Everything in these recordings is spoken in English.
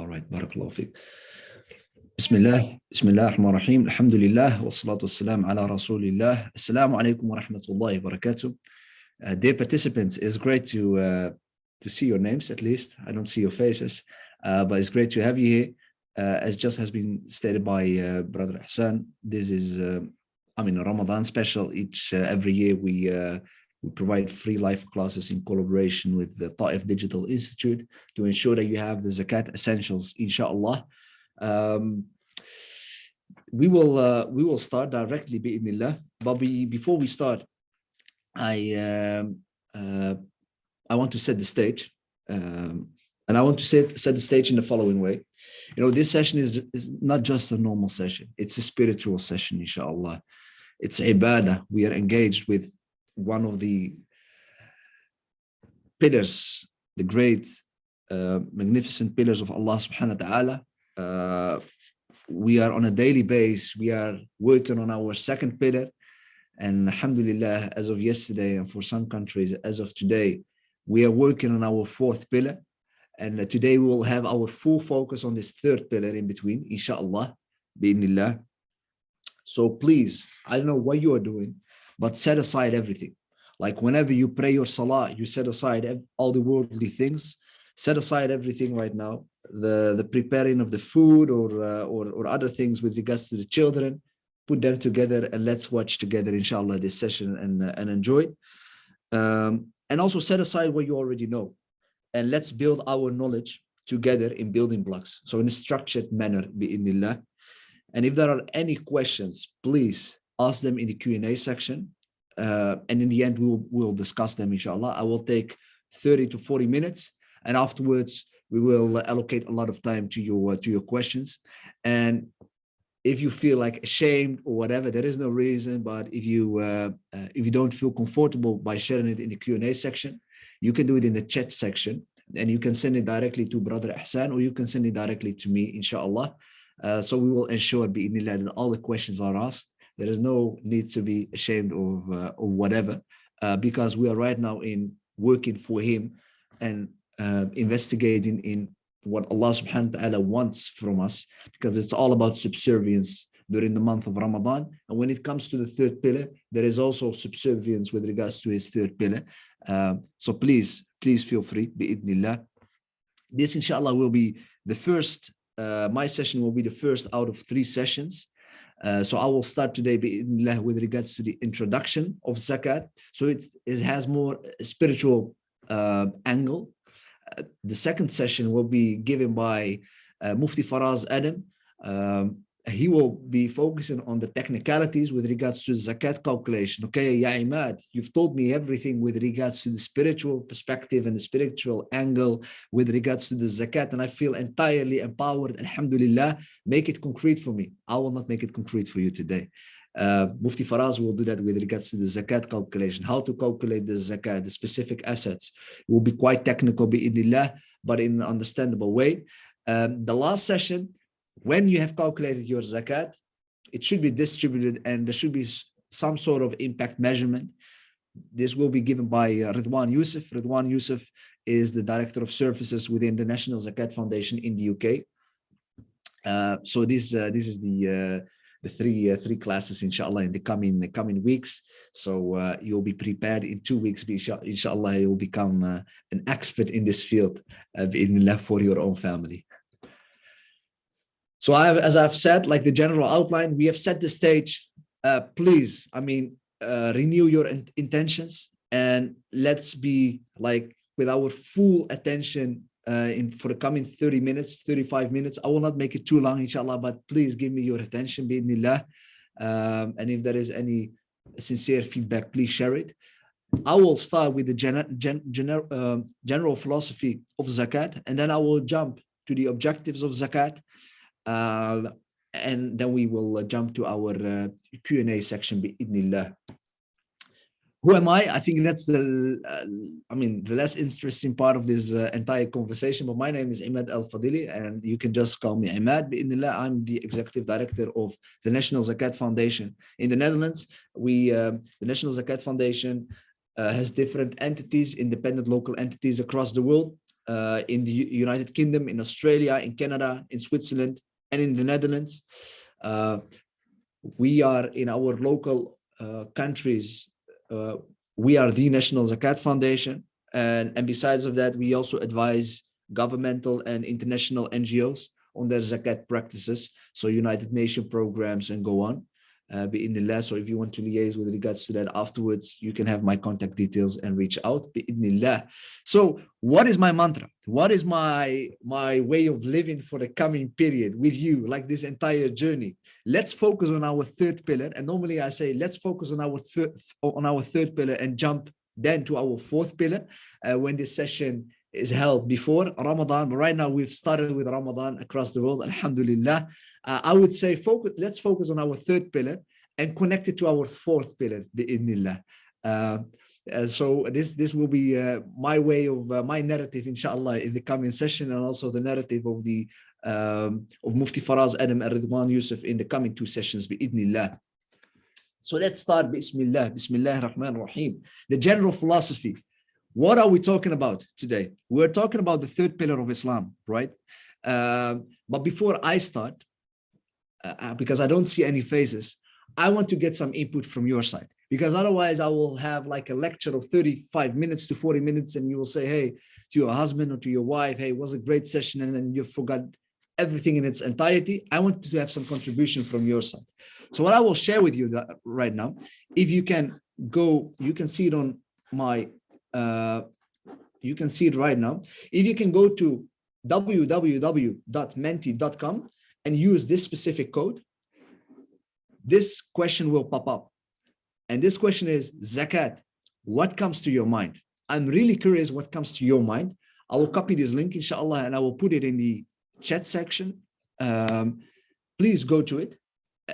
All right, barakallahu fiqh. Bismillah, Bismillah ar-Rahman ar-Rahim, alhamdulillah, wa salatu wassalam ala rasulillah. Assalamu alaikum wa rahmatullahi wa barakatuh. Dear participants, it's great to see your names at least. I don't see your faces, but it's great to have you here. As just has been stated by Brother Hassan, this is, a Ramadan special. Every year we provide free live classes in collaboration with the Ta'if Digital Institute to ensure that you have the Zakat essentials, inshallah. We will start directly bi'idhnillah, but before we start, I want to set the stage, and I want to set the stage in the following way. This session is not just a normal session, it's a spiritual session, inshallah. It's ibadah. We are engaged with one of the pillars, the great, magnificent pillars of Allah subhanahu wa ta'ala. We are on a daily basis, we are working on our second pillar, and alhamdulillah, as of yesterday, and for some countries as of today, we are working on our fourth pillar. And today we will have our full focus on this third pillar in between, inshallah, bi'idhnillah. So please, I don't know what you are doing, but set aside everything. Like whenever you pray your salah, you set aside all the worldly things. Set aside everything right now. The preparing of the food or other things with regards to the children. Put them together and let's watch together, inshallah, this session and enjoy. And also set aside what you already know. And let's build our knowledge together in building blocks. So in a structured manner, bi'idhnillah. And if there are any questions, please ask them in the Q&A section. And in the end, we will discuss them, inshallah. I will take 30 to 40 minutes. And afterwards, we will allocate a lot of time to your questions. And if you feel like ashamed or whatever, there is no reason. But if you don't feel comfortable by sharing it in the Q&A section, you can do it in the chat section, and you can send it directly to Brother Hassan, or you can send it directly to me, inshallah. So we will ensure, bi'idhnillah, that all the questions are asked. There is no need to be ashamed of whatever, because we are right now in working for Him and investigating in what Allah subhanahu wa ta'ala wants from us, because it's all about subservience during the month of Ramadan. And when it comes to the third pillar, there is also subservience with regards to his third pillar. So please feel free, bi'idhnillah. This, inshallah, will be the first, my session will be the first out of 3 sessions. So I will start today, bi'idhnillah, with regards to the introduction of Zakat. So it has more spiritual angle. The second session will be given by Mufti Faraz Adam. He will be focusing on the technicalities with regards to Zakat calculation. Okay, Ya Imad, you've told me everything with regards to the spiritual perspective and the spiritual angle with regards to the Zakat, and I feel entirely empowered, alhamdulillah. Make it concrete for me. I will not make it concrete for you today. Mufti Faraz will do that with regards to the Zakat calculation, how to calculate the Zakat, the specific assets. It will be quite technical, bi'idhnillah, but in an understandable way. The last session, when you have calculated your Zakat, it should be distributed and there should be some sort of impact measurement. This will be given by Ridwan Yusuf. Ridwan Yusuf is the Director of Services within the National Zakat Foundation in the UK. So this is the three classes, inshallah, in the coming weeks. So you'll be prepared in 2 weeks. Inshallah, you'll become an expert in this field, for your own family. So as I've said, like the general outline, we have set the stage. Please, renew your intentions and let's be like with our full attention for the coming 30 minutes, 35 minutes. I will not make it too long, inshallah, but please give me your attention, bi'idhnillah. And if there is any sincere feedback, please share it. I will start with the general philosophy of Zakat, and then I will jump to the objectives of Zakat. And then we will jump to our Q&A section, bi'idhnillah. Who am I? I think that's the less interesting part of this entire conversation. But my name is Imad Al Fadili, and you can just call me Imad. Bi'idhnillah, I'm the executive director of the National Zakat Foundation in the Netherlands. The National Zakat Foundation has different entities, independent local entities across the world. in the United Kingdom, in Australia, in Canada, in Switzerland, and in the Netherlands. We are in our local countries. We are the National Zakat Foundation. And besides of that, we also advise governmental and international NGOs on their Zakat practices. So United Nations programs and go on. Bi'idhnillah. So if you want to liaise with regards to that afterwards, you can have my contact details and reach out. Bi'idhnillah. So what is my mantra? What is my way of living for the coming period with you, like this entire journey? Let's focus on our third pillar. And normally I say, let's focus on our third pillar and jump then to our fourth pillar when this session is held before Ramadan. But right now we've started with Ramadan across the world, alhamdulillah. I would say let's focus on our third pillar and connect it to our fourth pillar, bi'idhnillah. So this will be my way of my narrative, inshallah, in the coming session, and also the narrative of the of Mufti Faraz Adam Al-Ridwan Yusuf in the coming two sessions, bi'idhnillah. So let's start, bismillah, bismillah ar-Rahman ar-Rahim. The general philosophy. What are we talking about today? We're talking about the third pillar of Islam, right? But before I start, because I don't see any faces, I want to get some input from your side, because otherwise I will have like a lecture of 35 minutes to 40 minutes and you will say, hey, to your husband or to your wife, hey, it was a great session, and then you forgot everything in its entirety. I want to have some contribution from your side. So what I will share with you right now, if you can go, you can see it on my, you can see it right now. If you can go to www.menti.com and use this specific code, this question will pop up. And this question is, Zakat, what comes to your mind? I'm really curious what comes to your mind. I will copy this link, inshallah, and I will put it in the chat section. Please go to it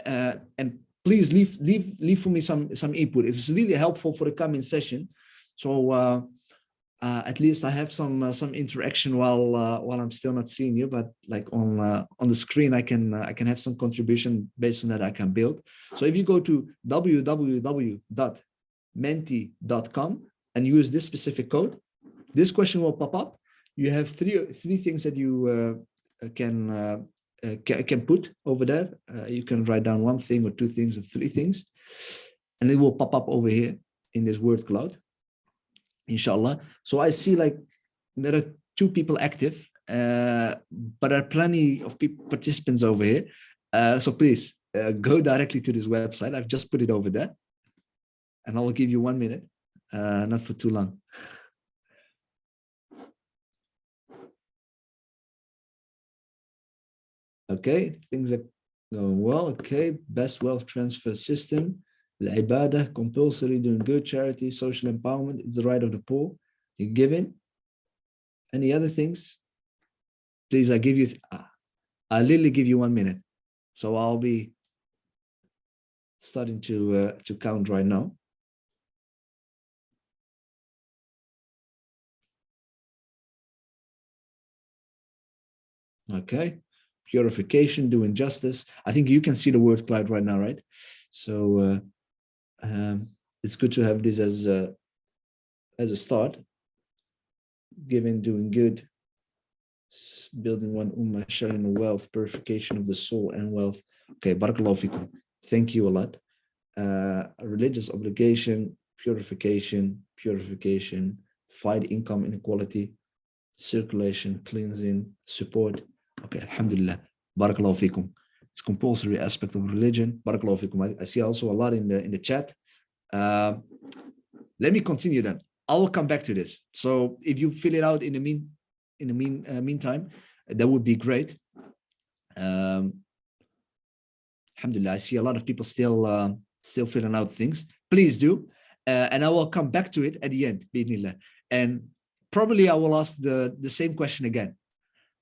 and please leave for me some input. It is really helpful for the coming session. So at least I have some interaction while I'm still not seeing you, but like on the screen I can have some contribution based on that I can build. So if you go to www.menti.com and use this specific code, this question will pop up. You have three things that you can put over there. You can write down one thing or two things or three things, and it will pop up over here in this word cloud, inshallah. So I see like there are 2 people active, but there are plenty of participants over here. So please go directly to this website. I've just put it over there, and I will give you 1 minute, not for too long. Okay, things are going well. Okay, best wealth transfer system, al-ibadah, compulsory, doing good, charity, social empowerment, it's the right of the poor, you're giving. Any other things? Please, I'll literally give you 1 minute. So I'll be starting to count right now. Okay. Purification, doing justice. I think you can see the word cloud right now, right? So it's good to have this as a start. Giving, doing good, building one ummah, sharing the wealth, purification of the soul and wealth. Okay, barakallahu fikum. Thank you a lot. Religious obligation, purification, fight income inequality, circulation, cleansing, support. Okay, alhamdulillah. Barakallahu fikum. It's compulsory aspect of religion. Barakallahu fikum. I see also a lot in the chat. Let me continue then. I will come back to this. So if you fill it out in the meantime, that would be great. Alhamdulillah, I see a lot of people still filling out things. Please do, and I will come back to it at the end, bi'idhnillah. And probably I will ask the same question again.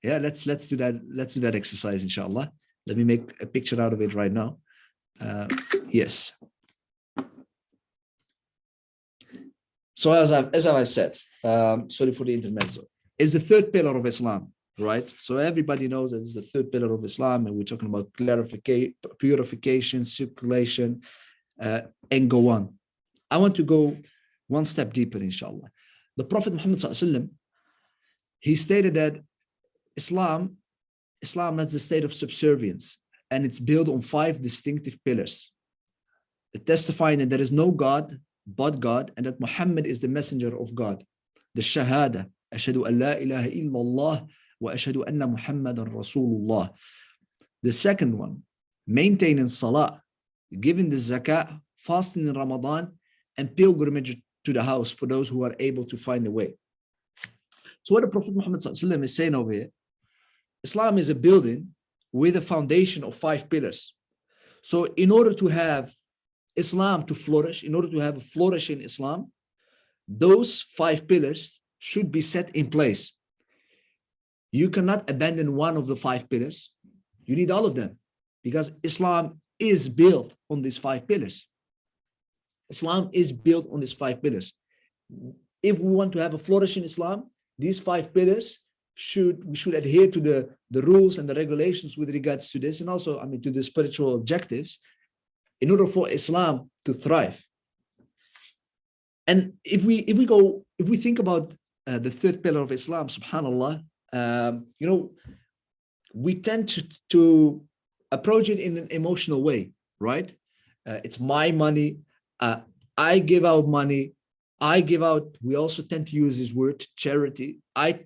Yeah, let's do that. Let's do that exercise, inshallah. Let me make a picture out of it right now. Yes. So as I said, sorry for the intermezzo, is the third pillar of Islam, right? So everybody knows that it's the third pillar of Islam, and we're talking about clarification, purification, circulation, and go on. I want to go one step deeper, inshallah. The Prophet Muhammad sallallahu alaihi wasallam, he stated that Islam is the state of subservience, and it's built on 5 distinctive pillars, testifying that there is no God but God, and that Muhammad is the messenger of God. The Shahada, Ashhadu an la ilaha illallah wa ashhadu anna Muhammadan Rasulullah. The second one, maintaining Salah, giving the Zakat, fasting in Ramadan, and pilgrimage to the house for those who are able to find a way. So what the Prophet Muhammad is saying over here, Islam is a building with a foundation of 5 pillars. So in order to have Islam to flourish, in order to have a flourishing Islam, those 5 pillars should be set in place. You cannot abandon one of the 5 pillars. You need all of them, because Islam is built on these 5 pillars. Islam is built on these 5 pillars. If we want to have a flourishing Islam, these 5 pillars we should adhere to the rules and the regulations with regards to this, and also, I mean, to the spiritual objectives, in order for Islam to thrive. And if we think about the 3rd pillar of Islam, subhanallah, you know, we tend to approach it in an emotional way, right? It's my money. I give out money. We also tend to use this word charity. I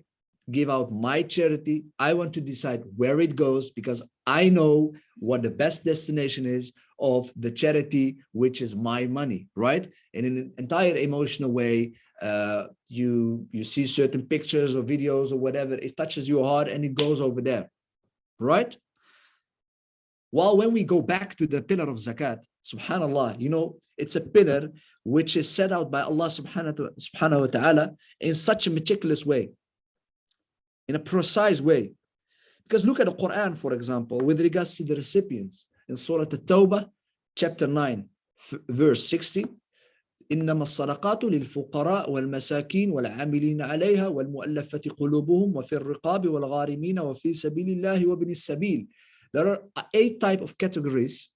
give out my charity. I want to decide where it goes, because I know what the best destination is of the charity, which is my money, right? And in an entire emotional way, you see certain pictures or videos or whatever, it touches your heart and it goes over there, right? While when we go back to the pillar of Zakat, subhanallah, you know, it's a pillar which is set out by Allah subhanahu wa ta'ala in such a meticulous way, in a precise way. Because look at the Quran, for example, with regards to the recipients. In Surah At-Tawbah, chapter 9, verse 60, إنما الصدقات للفقراء والمساكين والعاملين عليها والمؤلفة قلوبهم وفي الرقاب والغارمين وفي سبيل الله وابن السبيل. There are 8 types of categories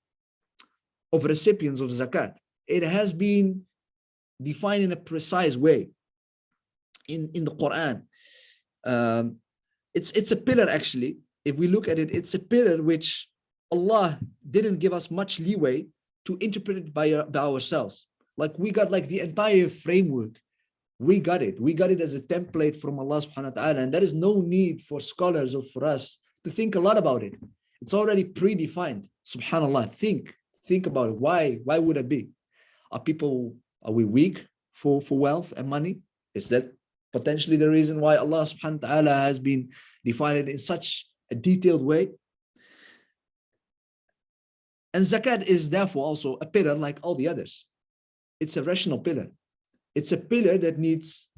of recipients of zakat. It has been defined in a precise way in the Quran. It's a pillar, actually. If we look at it, it's a pillar which Allah didn't give us much leeway to interpret it by ourselves. Like, we got like the entire framework. We got it as a template from Allah subhanahu wa ta'ala, and there is no need for scholars or for us to think a lot about it. It's already predefined. Subhanallah, think about it. Why would it be? Are we weak for wealth and money? Is that potentially the reason why Allah subhanahu wa ta'ala has been defined it in such a detailed way? And zakat is therefore also a pillar like all the others. It's a rational pillar. It's a pillar that needs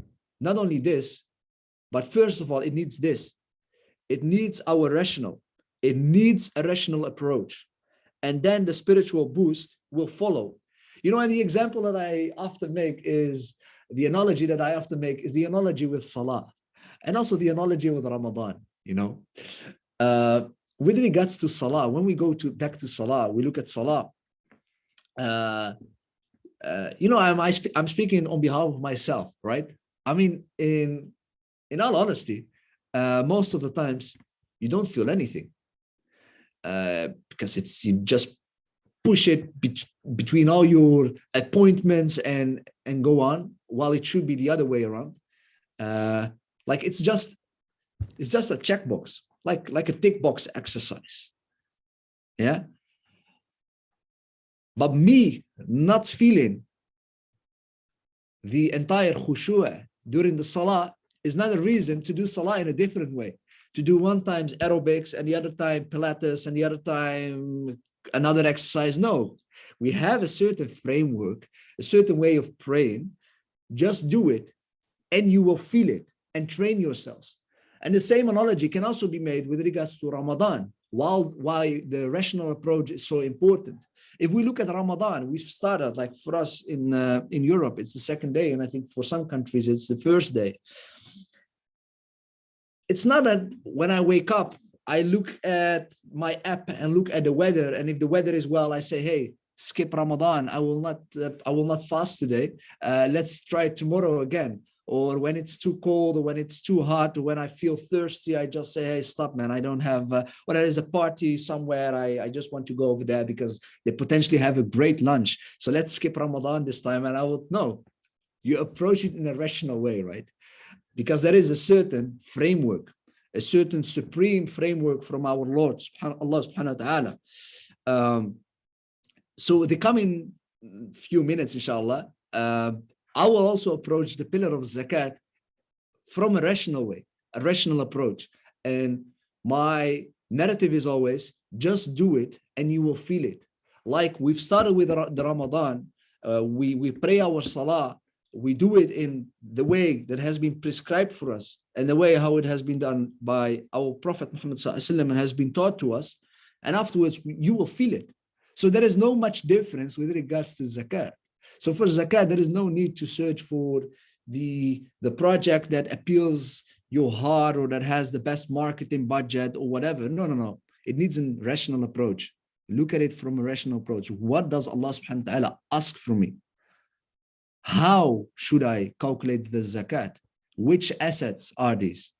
not only this, but first of all, it needs this. It needs our rational. It needs a rational approach. And then the spiritual boost will follow. You know, and the example that I often make is, the analogy that I often make is the analogy with Salah, and also the analogy with Ramadan, you know. With regards to Salah, when we go back to Salah, we look at Salah. You know, I'm speaking on behalf of myself, right? I mean, in all honesty, most of the times you don't feel anything, because you just push it between all your appointments and go on, while it should be the other way around. Like it's just a checkbox, like a tick box exercise. Yeah. But me not feeling the entire khushu' during the salah is not a reason to do salah in a different way. To do one time aerobics and the other time Pilates and the other time another exercise. No, we have a certain framework, a certain way of praying. Just do it and you will feel it, and train yourselves. And the same analogy can also be made with regards to Ramadan. Why the rational approach is so important. If we look at Ramadan, we've started, like for us in Europe, it's the second day, and I think for some countries it's the first day. It's not that when I wake up, I look at my app and look at the weather, and if the weather is well, I say, hey, skip Ramadan. I will not fast today. Let's try it tomorrow again. or when it's too cold, or when it's too hot, or when I feel thirsty, I just say, hey, stop, man, I don't have, or there is a party somewhere, I just want to go over there because they potentially have a great lunch. So let's skip Ramadan this time. And I would, no, you approach it in a rational way, right? Because there is a certain framework, a certain supreme framework from our Lord, Allah subhanahu wa ta'ala. So the coming few minutes, inshallah, I will also approach the pillar of zakat from a rational way, a rational approach. And my narrative is always, just do it and you will feel it. Like we've started with the Ramadan, we pray our salah, we do it in the way that has been prescribed for us and the way how it has been done by our Prophet Muhammad ﷺ and has been taught to us. And afterwards, you will feel it. So there is no much difference with regards to zakat. So for zakat, there is no need to search for the project that appeals your heart or that has the best marketing budget or whatever. No. It needs a rational approach. Look at it from a rational approach. What does Allah subhanahu wa ta'ala ask from me? How should I calculate the zakat? Which assets are these?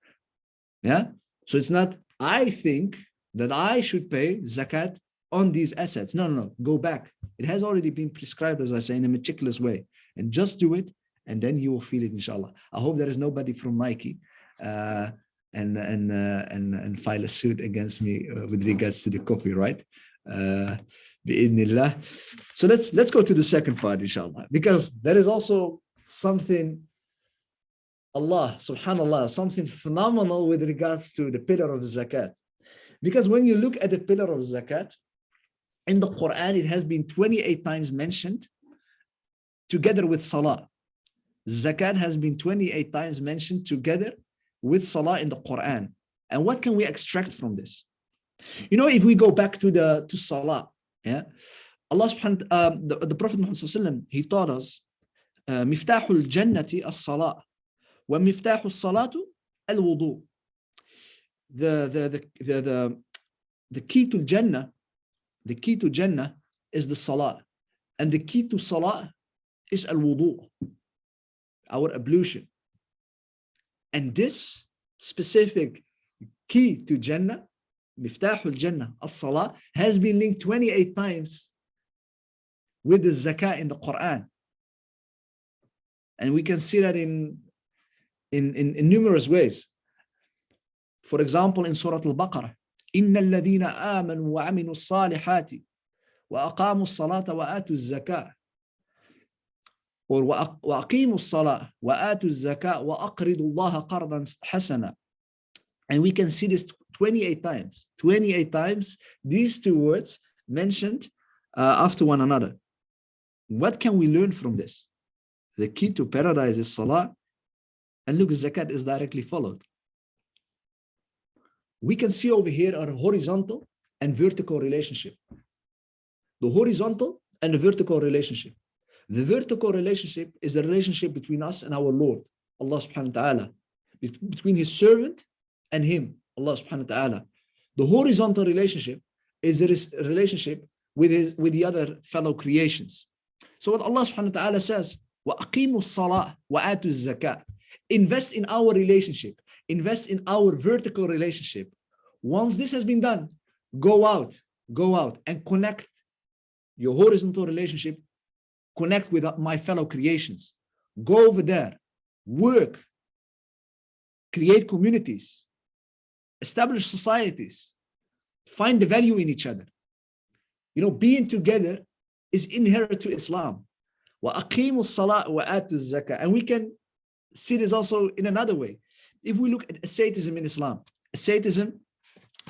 Yeah. So it's not, I think that I should pay zakat on these assets. No. Go back. It has already been prescribed, as I say, in a meticulous way. And just do it, and then you will feel it, inshallah. I hope there is nobody from Nike and file a suit against me with regards to the copyright. Bi'idhnillah. So let's go to the second part, inshallah, because there is also something, Allah, subhanallah, something phenomenal with regards to the pillar of zakat. Because when you look at the pillar of zakat, in the Quran, it has been 28 times mentioned together with salah. Zakat has been 28 times mentioned together with salah in the Quran. And what can we extract from this? You know, if we go back to salah, yeah, Allah subhanahu wa ta'ala, the Prophet Muhammad sallallahu alaihi wasallam, he taught us, miftahul jannati as-salah, wa miftahu as-salatu al-wudu. The key to Jannah, the key to Jannah is the salah, and the key to salah is al-wudu, our ablution. And this specific key to Jannah, Miftahul Jannah, as-salah, has been linked 28 times with the zakah in the Quran. And we can see that in numerous ways. For example, in Surah Al-Baqarah, إِنَّ الَّذِينَ آمَنُوا وَعَمِلُوا الصَّالِحَاتِ وَأَقَامُوا الصَّلَاةَ وَآتُوا الزَّكَاةَ, or وَأَقِيمُوا الصَّلَاةَ وَآتُوا الزَّكَاةَ وَأَقْرِضُوا اللَّهَ قَرْضًا حَسَنًا. And we can see this 28 times. 28 times, these two words mentioned after one another. What can we learn from this? The key to paradise is salah, and look, zakat is directly followed. We can see over here a horizontal and vertical relationship. The horizontal and the vertical relationship. The vertical relationship is the relationship between us and our Lord, Allah subhanahu wa ta'ala, between his servant and him, Allah subhanahu wa ta'ala. The horizontal relationship is a relationship with the other fellow creations. So what Allah subhanahu wa ta'ala says, وَأَقِيمُوا الصَّلَاةَ وَآتُوا الزَّكَاةَ. Invest in our relationship. Invest in our vertical relationship. Once this has been done, go out and connect your horizontal relationship, connect with my fellow creations. Go over there, work, create communities, establish societies, find the value in each other. You know, being together is inherent to Islam. وَأَقِيمُوا الصَّلَاةَ وَآتُوا الزَّكَاةَ. And we can see this also in another way. If we look at asceticism in Islam, asceticism,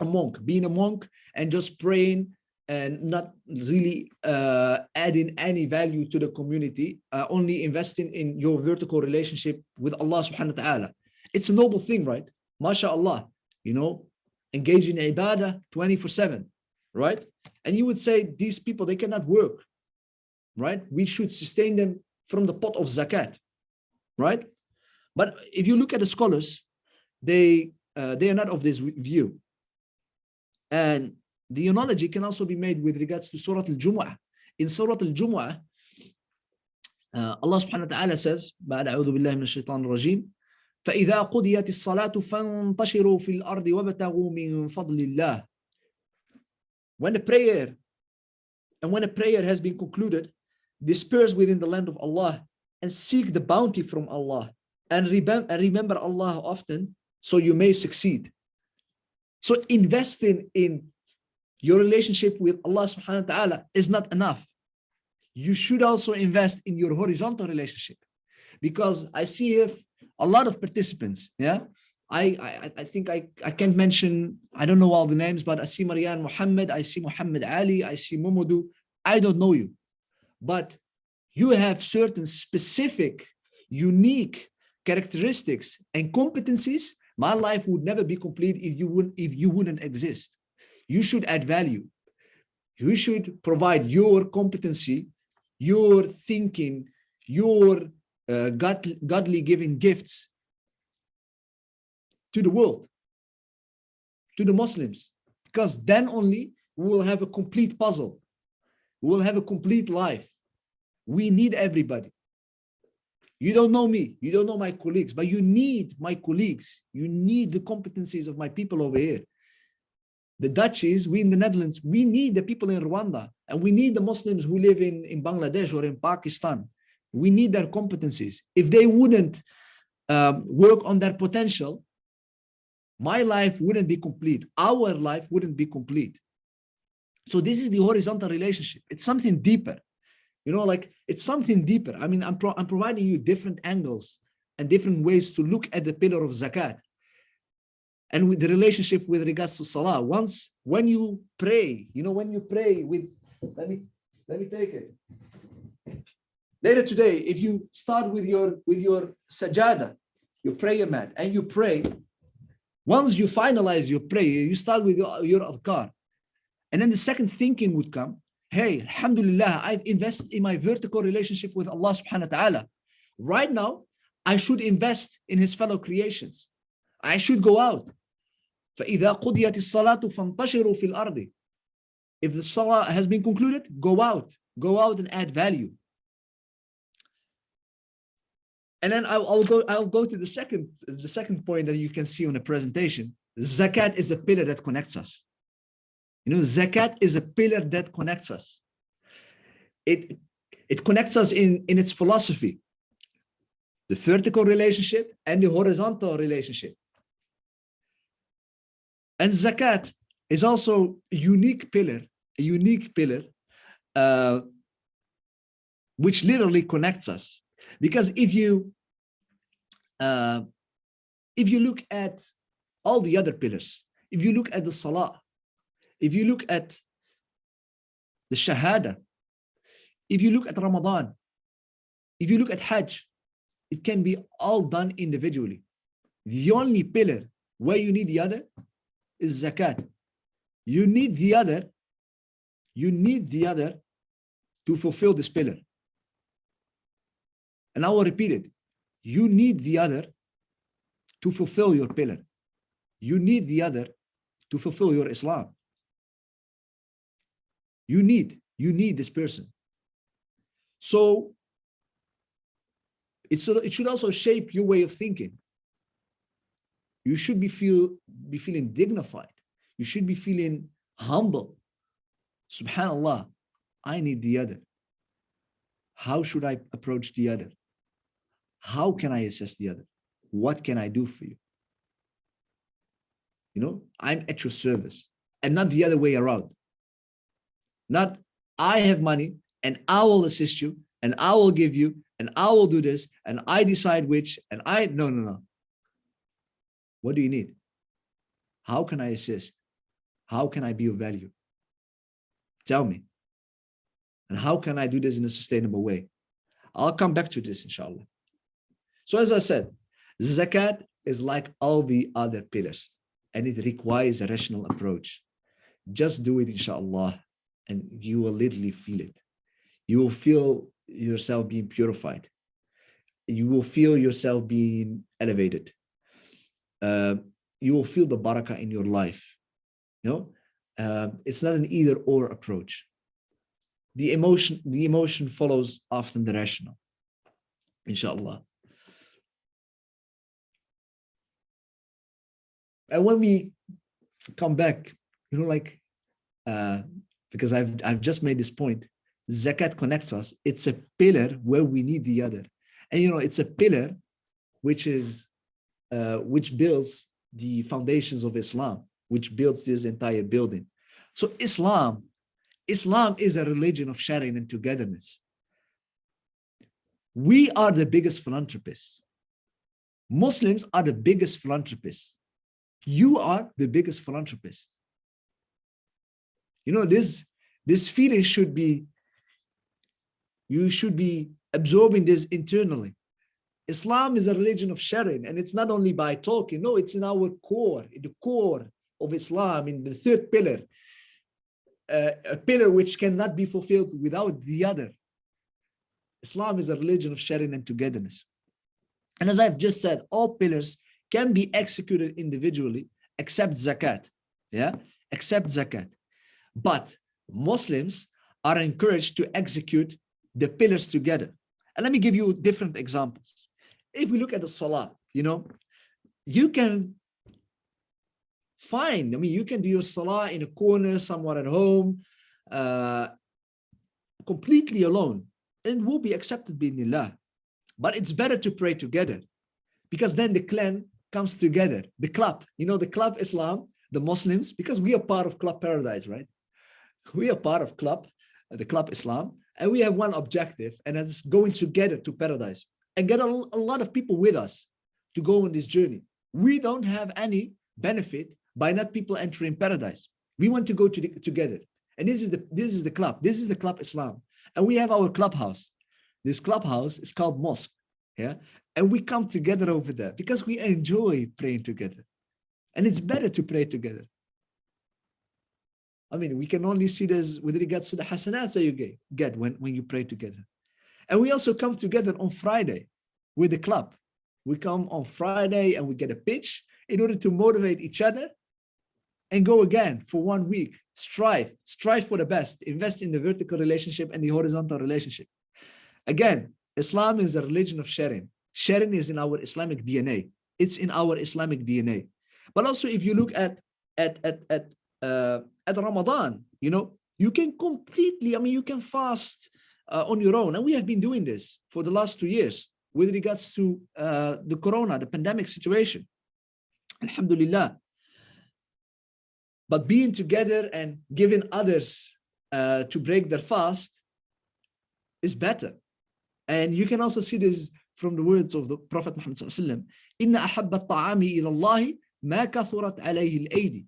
a monk, being a monk and just praying and not really adding any value to the community, only investing in your vertical relationship with Allah subhanahu wa ta'ala. It's a noble thing, right? MashaAllah, you know, engage in ibadah 24/7, right? And you would say these people, they cannot work, right? We should sustain them from the pot of zakat, right? But if you look at the scholars, they are not of this view. And the analogy can also be made with regards to Surah Al-Jumu'ah. In Surah Al-Jumu'ah, Allah subhanahu wa ta'ala says, بعد أعوذ بالله من الشيطان الرجيم فإذا قضيت الصلاة فانتشروا في الأرض وابتغوا من فضل الله. When a prayer has been concluded, disperse within the land of Allah and seek the bounty from Allah and remember Allah often so you may succeed. So investing in your relationship with Allah subhanahu wa ta'ala is not enough. You should also invest in your horizontal relationship, because I see here a lot of participants. Yeah, I think I can't mention, I don't know all the names, but I see Marianne Muhammad, I see Muhammad Ali, I see Momodu. I don't know you, but you have certain specific, unique characteristics and competencies. My life would never be complete if you wouldn't exist. You should add value. You should provide your competency, your thinking, your godly giving gifts to the world, to the Muslims, because then only we will have a complete puzzle. We will have a complete life. We need everybody. You don't know me, you don't know my colleagues, but you need my colleagues. You need the competencies of my people over here. The Dutchies, we in the Netherlands, we need the people in Rwanda, and we need the Muslims who live in Bangladesh or in Pakistan. We need their competencies. If they wouldn't work on their potential, my life wouldn't be complete. Our life wouldn't be complete. So this is the horizontal relationship. It's something deeper. You know, like it's something deeper. I mean, I'm providing you different angles and different ways to look at the pillar of zakat and with the relationship with regards to salah. When you pray, you know, when you pray with, let me take it. Later today, if you start with your sajada, your prayer mat, and you pray, once you finalize your prayer, you start with your adhkar. And then the second thinking would come, hey, alhamdulillah, I've invested in my vertical relationship with Allah subhanahu wa ta'ala. Right now, I should invest in his fellow creations. I should go out. فَإِذَا قُضِيَتِ الصَّلَاةُ فَانْتَشِرُوا فِي الْأَرْضِ. If the salah has been concluded, go out and add value. And then I'll go to the second point that you can see on the presentation. Zakat is a pillar that connects us. You know, zakat is a pillar that connects us. It connects us in its philosophy, the vertical relationship and the horizontal relationship. And zakat is also a unique pillar, which literally connects us. Because if you look at all the other pillars, if you look at the salah, if you look at the shahada, if you look at Ramadan, if you look at Hajj, it can be all done individually. The only pillar where you need the other is zakat. You need the other to fulfill this pillar. And I will repeat it. You need the other to fulfill your pillar. You need the other to fulfill your Islam. You need this person. So it should also shape your way of thinking. You should be feeling dignified. You should be feeling humble. Subhanallah, I need the other. How should I approach the other? How can I assess the other? What can I do for you? You know, I'm at your service, and not the other way around. Not I have money and I will assist you and I will give you and I will do this and I decide which and no. What do you need? How can I assist? How can I be of value? Tell me. And how can I do this in a sustainable way? I'll come back to this, inshallah. So as I said, zakat is like all the other pillars, and it requires a rational approach. Just do it, inshallah, and you will literally feel it. You will feel yourself being purified. You will feel yourself being elevated. You will feel the barakah in your life. You know, it's not an either-or approach. The emotion follows often the rational. inshallah. And when we come back, like, because I've just made this point, zakat connects us. It's a pillar where we need the other, and it's a pillar which builds the foundations of Islam, which builds this entire building. So Islam is a religion of sharing and togetherness. We are the biggest philanthropists. Muslims are the biggest philanthropists. You are the biggest philanthropist. This feeling you should be absorbing this internally. Islam is a religion of sharing, and it's not only by talking. No, it's in our core, in the core of Islam, in the third pillar, a pillar which cannot be fulfilled without the other. Islam is a religion of sharing and togetherness. And as I've just said, all pillars can be executed individually, except zakat. Except zakat. But Muslims are encouraged to execute the pillars together. And let me give you different examples. If we look at the salah, you can you can do your salah in a corner, somewhere at home, completely alone, and it will be accepted bi'idhnillah. But it's better to pray together, because then the clan comes together. The club, the club Islam, the Muslims, because we are part of Club Paradise, right? We are part of the Club Islam, and we have one objective, and that's going together to paradise and get a lot of people with us to go on this journey. We don't have any benefit by not people entering paradise. We want to go together. And this is the club. This is the Club Islam. And we have our clubhouse. This clubhouse is called mosque. And we come together over there because we enjoy praying together. And it's better to pray together. I mean, we can only see this with regards to the hasanats that you get when you pray together. And we also come together on Friday with the club. We come on Friday and we get a pitch in order to motivate each other and go again for 1 week. Strive for the best. Invest in the vertical relationship and the horizontal relationship. Again, Islam is a religion of sharing. Sharing is in our Islamic DNA. It's in our Islamic DNA. But also, if you look at Ramadan, you can completely, you can fast on your own. And we have been doing this for the last 2 years with regards to the corona, the pandemic situation. Alhamdulillah. But being together and giving others to break their fast is better. And you can also see this from the words of the Prophet Muhammad sallallahu alaihi wasallam. Inna ahabba at-ta'ami ila Allah ma kathurat alayhi al-aydi.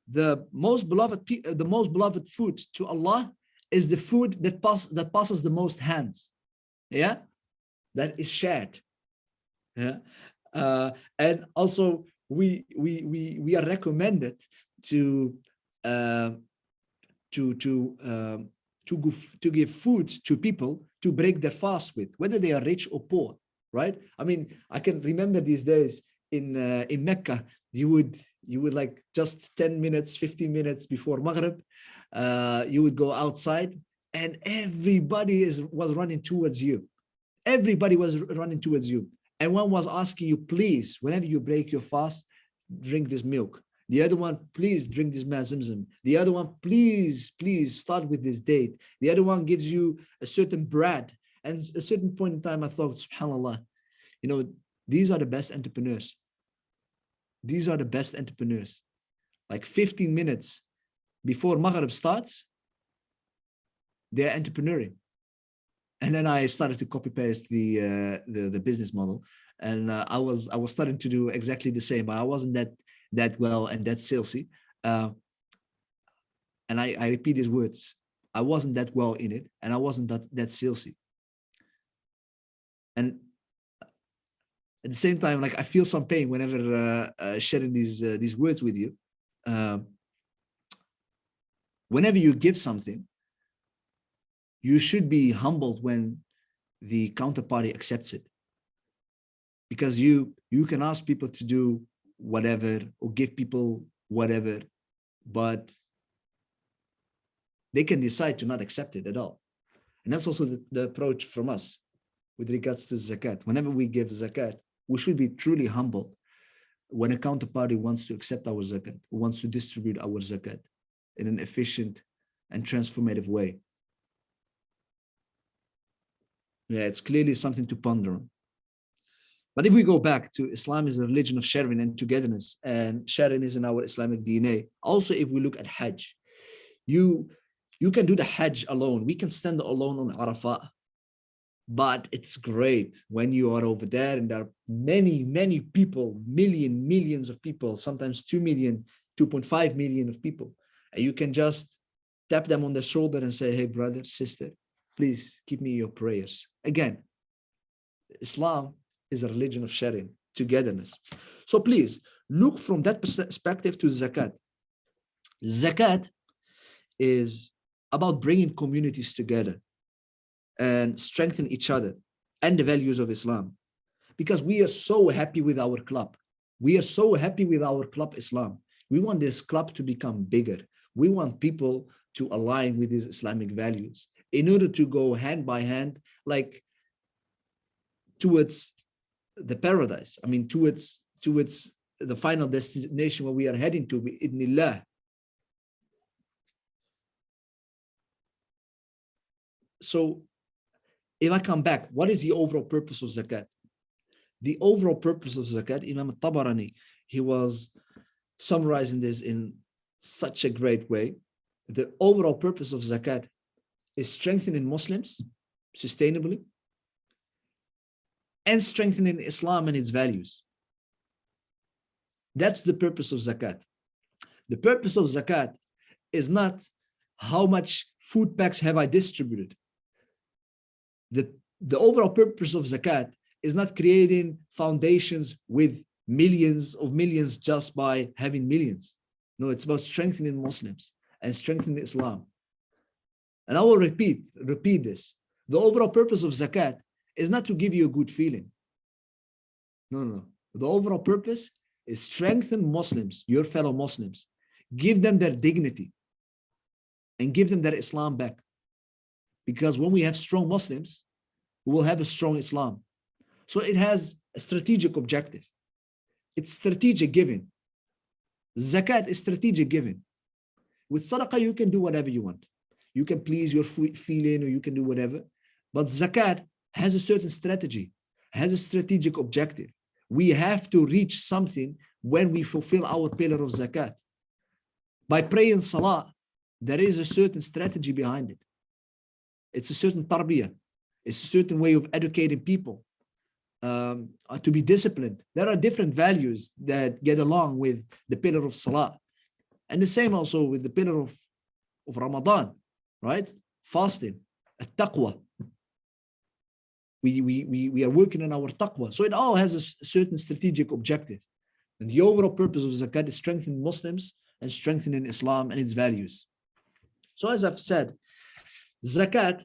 The most beloved food to Allah is the food that passes the most hands. That is shared. And also we are recommended to give food to people to break their fast with, whether they are rich or poor, right? I can remember these days in Mecca, you would like just 10 minutes, 15 minutes before Maghrib, you would go outside and everybody was running towards you. Everybody was running towards you. And one was asking you, please, whenever you break your fast, drink this milk. The other one, please drink this ma zamzam. The other one, please start with this date. The other one gives you a certain bread. And at a certain point in time, I thought, subhanAllah, these are the best entrepreneurs. These are the best entrepreneurs. Like 15 minutes before Maghrib starts, they're entrepreneuring. And then I started to copy paste the business model, and I was starting to do exactly the same. But I wasn't that well and that salesy. And I repeat these words: I wasn't that well in it, and I wasn't that salesy. And at the same time, like I feel some pain whenever sharing these words with you. Whenever you give something, you should be humbled when the counterparty accepts it, because you can ask people to do whatever or give people whatever, but they can decide to not accept it at all. And that's also the approach from us. with regards to zakat. Whenever we give zakat, we should be truly humble. When a counterparty wants to accept our zakat, wants to distribute our zakat in an efficient and transformative way. Yeah, it's clearly something to ponder on. But if we go back to Islam is a religion of sharing and togetherness, and sharing is in our Islamic DNA. Also, if we look at Hajj, you can do the Hajj alone. We can stand alone on Arafat. But it's great when you are over there and there are many people, millions of people, sometimes 2 million, 2.5 million of people. And you can just tap them on the shoulder and say, hey, brother, sister, please keep me in your prayers. Again, Islam is a religion of sharing, togetherness. So please look from that perspective to zakat. Zakat is about bringing communities together and strengthen each other and the values of Islam. Because we are so happy with our club. We are so happy with our club Islam. We want this club to become bigger. We want people to align with these Islamic values in order to go hand by hand, like towards the paradise. I mean, towards the final destination where we are heading to, bi'idhnillah. So if I come back, what is the overall purpose of zakat? The overall purpose of zakat, Imam al-Tabarani, he was summarizing this in such a great way. The overall purpose of zakat is strengthening Muslims sustainably and strengthening Islam and its values. That's the purpose of zakat. The purpose of zakat is not how much food packs have I distributed. The overall purpose of zakat is not creating foundations with millions of millions just by having millions. No, it's about strengthening Muslims and strengthening Islam. And I will repeat this. The overall purpose of zakat is not to give you a good feeling. No. The overall purpose is strengthen Muslims, your fellow Muslims, give them their dignity and give them their Islam back. Because when we have strong Muslims, we will have a strong Islam. So it has a strategic objective. It's strategic giving. Zakat is strategic giving. With Sadaqah, you can do whatever you want. You can please your feeling or you can do whatever. But zakat has a certain strategy, has a strategic objective. We have to reach something when we fulfill our pillar of zakat. By praying salah, there is a certain strategy behind it. It's a certain tarbiyah. It's a certain way of educating people to be disciplined. There are different values that get along with the pillar of salah. And the same also with the pillar of Ramadan, right? Fasting, at-taqwa. We are working on our taqwa. So it all has a certain strategic objective. And the overall purpose of zakat is strengthening Muslims and strengthening Islam and its values. So as I've said, zakat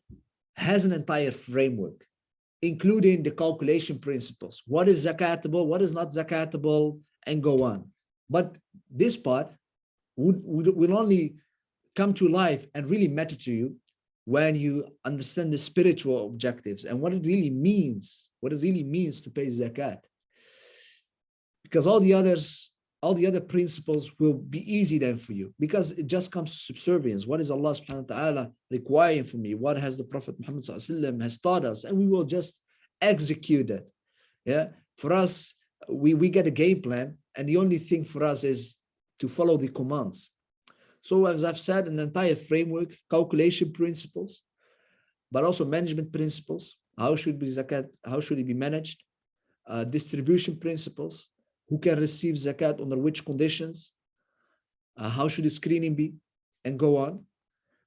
has an entire framework, including the calculation principles. What is zakatable, what is not zakatable, and go on. But this part will only come to life and really matter to you when you understand the spiritual objectives and what it really means to pay zakat. Because all the other principles will be easy then for you, because it just comes to subservience. What is Allah subhanahu wa ta'ala requiring from me? What has the Prophet Muhammad sallallahu alaihi wasallam has taught us? And we will just execute it. Yeah. For us, we get a game plan, and the only thing for us is to follow the commands. So as I've said, an entire framework, calculation principles, but also management principles. How should be zakat? How should it be managed? Distribution principles. Who can receive zakat under which conditions? How should the screening be? And go on.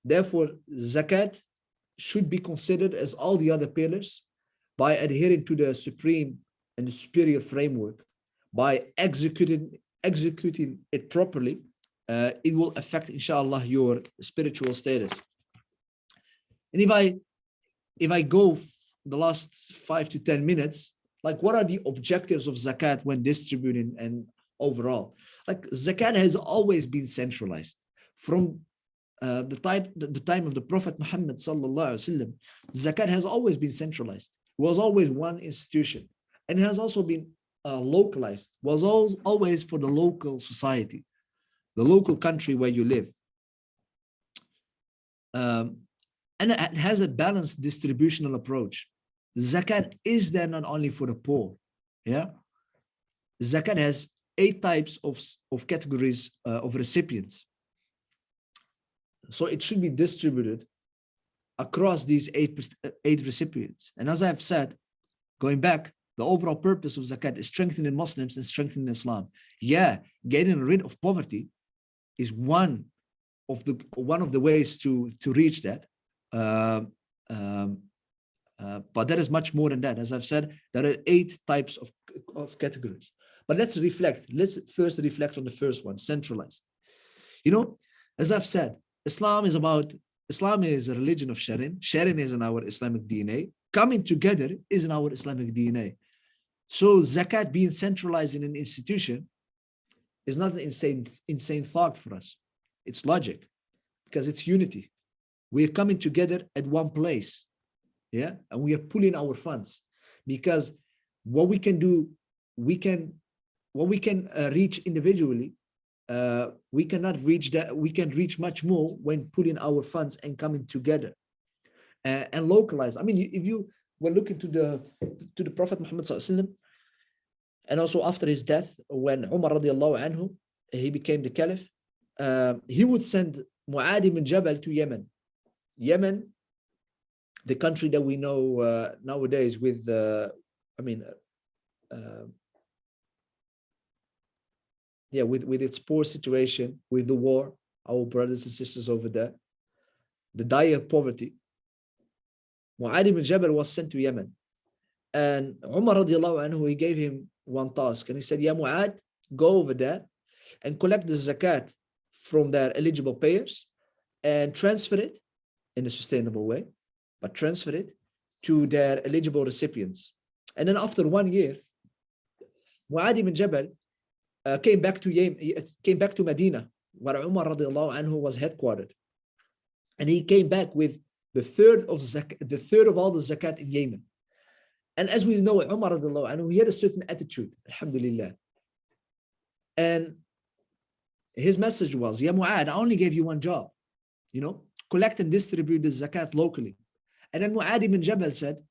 Therefore, zakat should be considered as all the other pillars by adhering to the supreme and the superior framework. By executing it properly, it will affect, inshallah, your spiritual status. And if I go the last 5 to 10 minutes, like what are the objectives of zakat when distributing and overall? Like zakat has always been centralized from the time of the Prophet Muhammad sallallahu alaihi wasallam. Zakat has always been centralized. was always one institution, and it has also been localized, was always for the local society, the local country where you live. And it has a balanced distributional approach. Zakat is there not only for the poor. Yeah, Zakat has 8 types of categories of recipients. So it should be distributed across these eight recipients. And as I've said, going back, the overall purpose of Zakat is strengthening Muslims and strengthening Islam. Yeah, getting rid of poverty is one of the ways to reach that. But there is much more than that. As I've said, there are 8 types of categories. But let's reflect. Let's first reflect on the first one, centralized. You know, as I've said, Islam is a religion of sharing. Sharing is in our Islamic DNA. Coming together is in our Islamic DNA. So Zakat being centralized in an institution is not an insane thought for us. It's logic, because it's unity. We are coming together at one place, yeah, and we are pulling our funds, because what we can do, what we can reach individually, we cannot reach that. We can reach much more when putting our funds and coming together and localize. I mean, if you were looking to the Prophet Muhammad sallallahu alaihi wasallam, and also after his death, when Umar radiallahu anhu, he became the caliph, he would send Mu'adh ibn Jabal to Yemen. Yemen, the country that we know nowadays with, with its poor situation, with the war, our brothers and sisters over there, the dire poverty. Mu'adh ibn Jabal was sent to Yemen. And Umar radiallahu anhu, he gave him one task. And he said, Ya Mu'adh, go over there and collect the zakat from their eligible payers and transfer it in a sustainable way, but transfer it to their eligible recipients. And then after 1 year, Mu'adh ibn Jabal came back to Medina, where Umar radiallahu anhu was headquartered. And he came back with the third of all the zakat in Yemen. And as we know, Umar radiallahu anhu, he had a certain attitude, alhamdulillah. And his message was, Ya Mu'adh, I only gave you one job, collect and distribute the zakat locally. And then Mu'adh ibn Jabal said,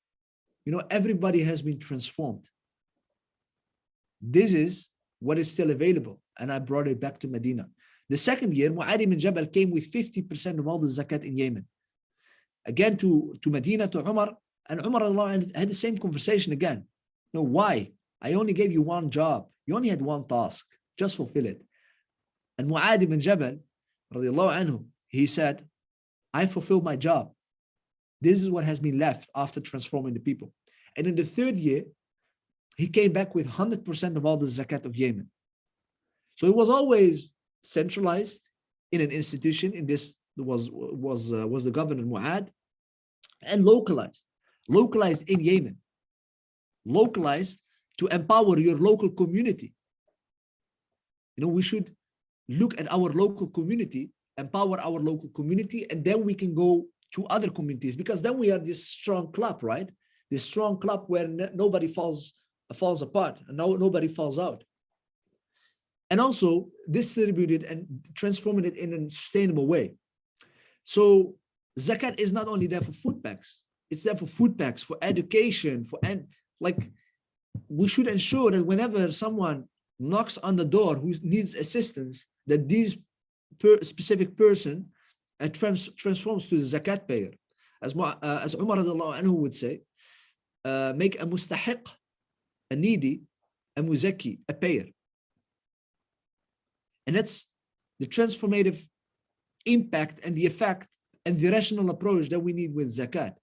everybody has been transformed. This is what is still available. And I brought it back to Medina. The second year, Mu'adh ibn Jabal came with 50% of all the zakat in Yemen. Again to Medina, to Umar, and Umar had the same conversation again. Why? I only gave you one job. You only had one task. Just fulfill it. And Mu'adh ibn Jabal, radiallahu anhu, he said, I fulfilled my job. This is what has been left after transforming the people. And in the third year, he came back with 100% of all the zakat of Yemen. So it was always centralized in an institution. In this was the governor Mu'adh, and localized in Yemen, localized to empower your local community. We should look at our local community, empower our local community, and then we can go to other communities, because then we are this strong club, right? This strong club where nobody falls apart and nobody falls out. And also distributed and transforming it in a sustainable way. So zakat is not only there for food packs, it's there for food packs, for education, we should ensure that whenever someone knocks on the door who needs assistance, that this specific person transforms to the zakat payer. As Umar radiallahu anhu would say, make a mustahiq, a needy, a muzaki, a payer. And that's the transformative impact and the effect and the rational approach that we need with zakat.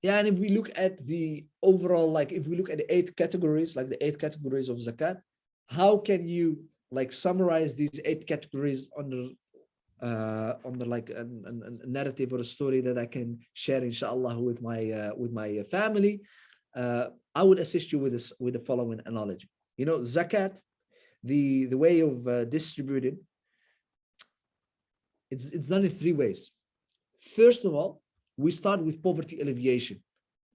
Yeah, and if we look at the overall, if we look at the 8 categories, the 8 categories of zakat, how can you summarize these 8 categories under a narrative or a story that I can share, inshallah, with my family? I would assist you with the following analogy. Zakat, the way of distributing, it's done in 3 ways. First of all, we start with poverty alleviation,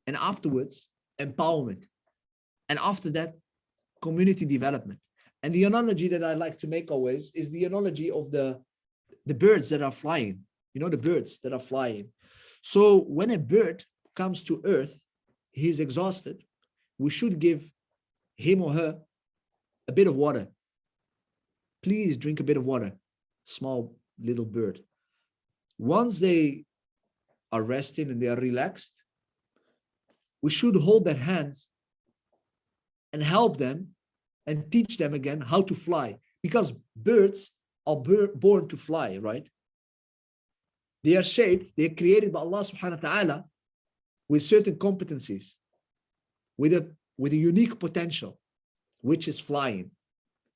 and afterwards, empowerment. And after that, community development. And the analogy that I like to make always is the analogy of the birds that are flying. You know, the birds that are flying. So when a bird comes to earth, he's exhausted. We should give him or her a bit of water. Please drink a bit of water, small little bird. Once they are resting and they are relaxed, we should hold their hands and help them and teach them again how to fly, because birds are born to fly, right? They are shaped, they are created by Allah subhanahu wa ta'ala with certain competencies, with a unique potential, which is flying.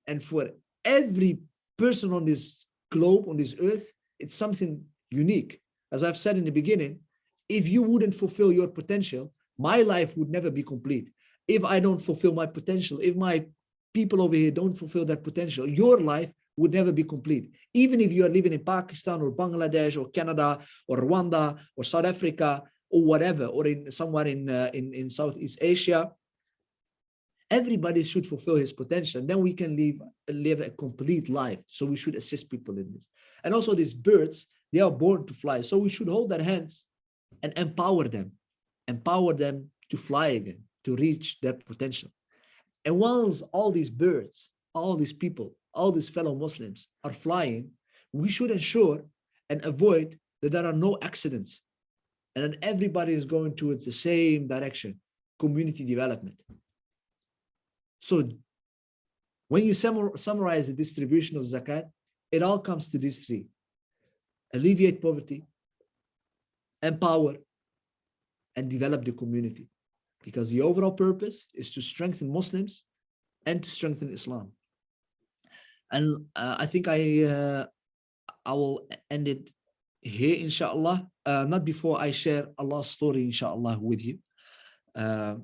And for every person on this globe, on this earth, it's something unique. As I've said in the beginning, if you wouldn't fulfill your potential, my life would never be complete. If I don't fulfill my potential, if my people over here don't fulfill that potential, your life would never be complete. Even if you are living in Pakistan or Bangladesh or Canada or Rwanda or South Africa or whatever, or in somewhere in Southeast Asia, everybody should fulfill his potential. And then we can live a complete life. So we should assist people in this. And also these birds, they are born to fly. So we should hold their hands and empower them to fly again, to reach their potential. And once all these birds, all these people, all these fellow Muslims are flying, we should ensure and avoid that there are no accidents and that everybody is going towards the same direction, community development. So when you summarize the distribution of zakat, it all comes to these three: alleviate poverty, empower, and develop the community. Because the overall purpose is to strengthen Muslims and to strengthen Islam. And I think I will end it here, inshallah. Not before I share Allah's story, inshallah, with you. Now,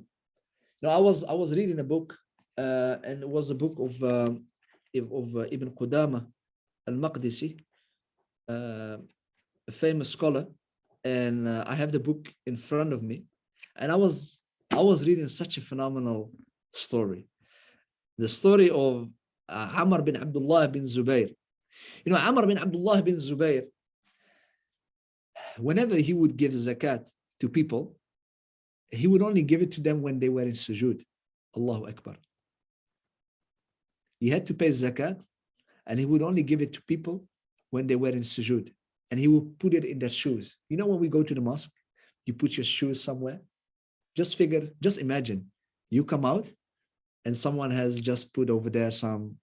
I was reading a book, and it was a book of Ibn Qudama al-Maqdisi, a famous scholar, and I have the book in front of me, and I was reading such a phenomenal story, the story of Amr bin Abdullah bin Zubayr. You know, Amr bin Abdullah bin Zubayr, whenever he would give zakat to people, he would only give it to them when they were in sujood. Allahu Akbar. He had to pay zakat, and he would only give it to people when they were in sujood, and he would put it in their shoes. You know, when we go to the mosque, you put your shoes somewhere. Just imagine, you come out and someone has just put over there some